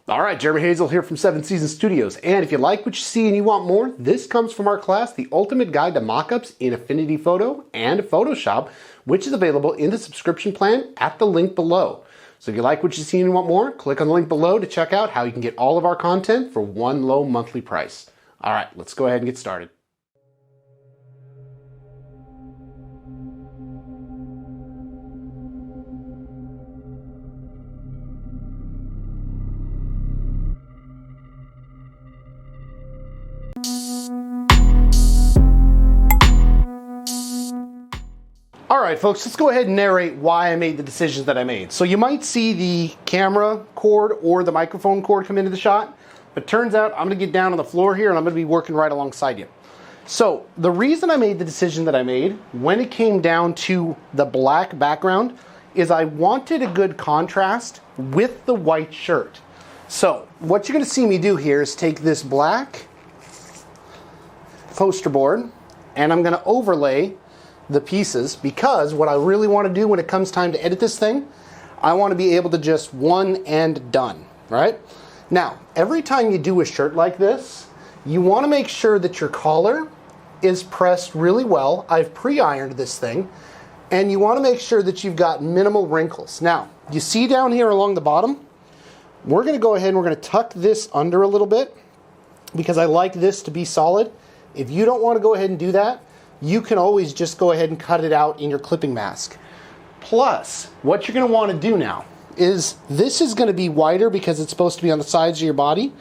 All right, Jeremy Hazel here from 7 Seasons Studios. And if you like what you see and you want more, this comes from our class, The Ultimate Guide to Mockups in Affinity Photo and Photoshop, which is available in the subscription plan at the link below. So if you like what you see and you want more, click on the link below to check out how you can get all of our content for one low monthly price. All right, let's go ahead and get started. All right, folks, let's go ahead and narrate why I made the decisions that I made. So you might see the camera cord or the microphone cord come into the shot, but turns out I'm gonna get down on the floor here and I'm gonna be working right alongside you. So the reason I made the decision that I made when it came down to the black background is I wanted a good contrast with the white shirt. So what you're gonna see me do here is take this black poster board and I'm gonna overlay the pieces, because what I really want to do when it comes time to edit this thing, I want to be able to just one and done, right? Now, every time you do a shirt like this, you want to make sure that your collar is pressed really well. I've pre-ironed this thing, and you want to make sure that you've got minimal wrinkles. Now, you see down here along the bottom, we're going to go ahead and we're going to tuck this under a little bit because I like this to be solid. If you don't want to go ahead and do that, you can always just go ahead and cut it out in your clipping mask. Plus, what you're going to want to do now is this is going to be wider because it's supposed to be on the sides of your body.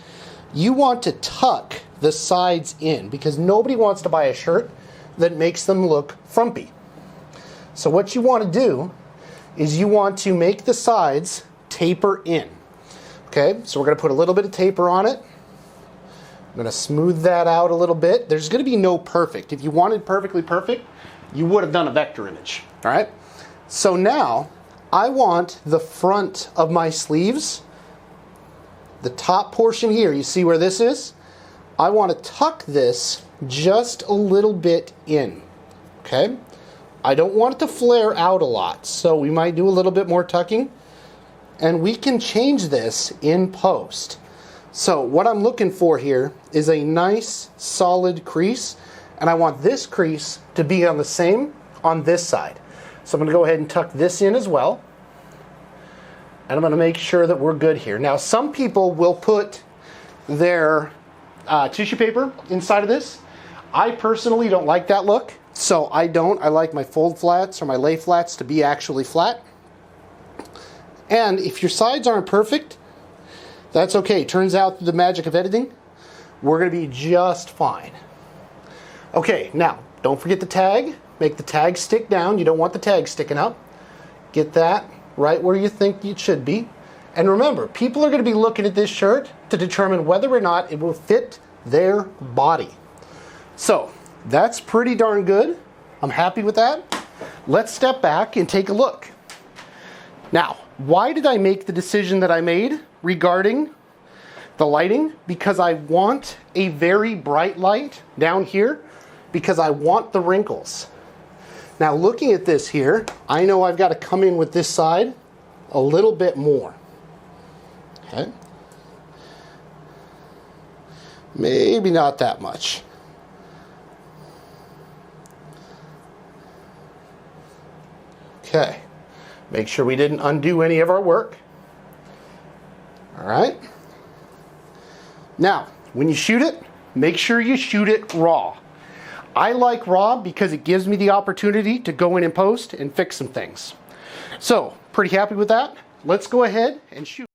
You want to tuck the sides in because nobody wants to buy a shirt that makes them look frumpy. So what you want to do is you want to make the sides taper in. Okay, so we're going to put a little bit of taper on it. I'm going to smooth that out a little bit. There's going to be no perfect. If you wanted perfectly perfect, you would have done a vector image. All right? So now, I want the front of my sleeves, the top portion here, you see where this is? I want to tuck this just a little bit in. Okay? I don't want it to flare out a lot, so we might do a little bit more tucking. And we can change this in post. So what I'm looking for here is a nice solid crease, and I want this crease to be on the same on this side. So I'm going to go ahead and tuck this in as well, and I'm going to make sure that we're good here. Now some people will put their tissue paper inside of this. I personally don't like that look, so I don't. I like my fold flats or my lay flats to be actually flat. And if your sides aren't perfect, that's okay. Turns out through the magic of editing, we're going to be just fine. Okay, now, don't forget the tag. Make the tag stick down. You don't want the tag sticking up. Get that right where you think it should be. And remember, people are going to be looking at this shirt to determine whether or not it will fit their body. So, that's pretty darn good. I'm happy with that. Let's step back and take a look. Now, why did I make the decision that I made regarding the lighting? Because I want a very bright light down here because I want the wrinkles. Now looking at this here, I know I've got to come in with this side a little bit more. Okay. Maybe not that much. Okay. Make sure we didn't undo any of our work. All right. Now, when you shoot it, make sure you shoot it raw. I like raw because it gives me the opportunity to go in and post and fix some things. So, pretty happy with that. Let's go ahead and shoot.